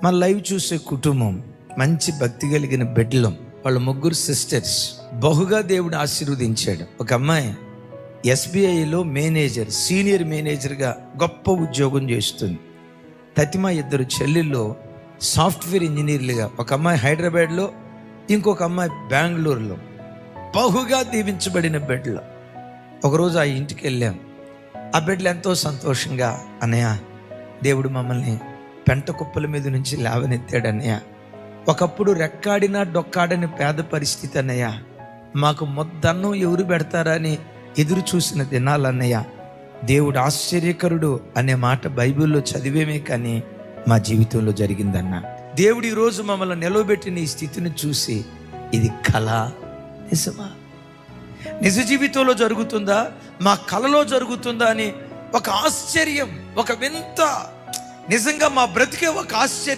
మన లైవ్ చూసే కుటుంబం మంచి భక్తి కలిగిన బిడ్డలం. వాళ్ళ ముగ్గురు సిస్టర్స్. బహుగా దేవుడు ఆశీర్వదించాడు. ఒక అమ్మాయి SBIలో మేనేజర్, సీనియర్ మేనేజర్గా గొప్ప ఉద్యోగం చేస్తుంది. తతిమ ఇద్దరు చెల్లెళ్ళు సాఫ్ట్వేర్ ఇంజనీర్లుగా, ఒక అమ్మాయి హైదరాబాద్లో, ఇంకొక అమ్మాయి బెంగళూరులో. బహుగా దీవించబడిన బిడ్డలు. ఒకరోజు ఆ ఇంటికి వెళ్ళాం. ఆ బిడ్డలు ఎంతో సంతోషంగా, అన్నయ్య దేవుడు మమ్మల్ని పెంట కుప్పల మీద నుంచి లేవనెత్తాడు అన్నయ్య. ఒకప్పుడు రెక్కాడినా డొక్కాడని పేద పరిస్థితి అన్నయ్య. మాకు మొద్దన్నం ఎవరు పెడతారా అని ఎదురు చూసిన దినాలన్నయ్య. దేవుడు ఆశ్చర్యకరుడు అనే మాట బైబిల్లో చదివేమే కానీ మా జీవితంలో జరిగిందన్న. దేవుడు ఈరోజు మమ్మల్ని నిలవబెట్టిన ఈ స్థితిని చూసి, ఇది కళ నిజమా, నిజ జీవితంలో జరుగుతుందా, మా కళలో జరుగుతుందా అని ఒక ఆశ్చర్యం, ఒక వింత, నిజంగా మా బ్రతికే ఒక ఆశ్చర్యం.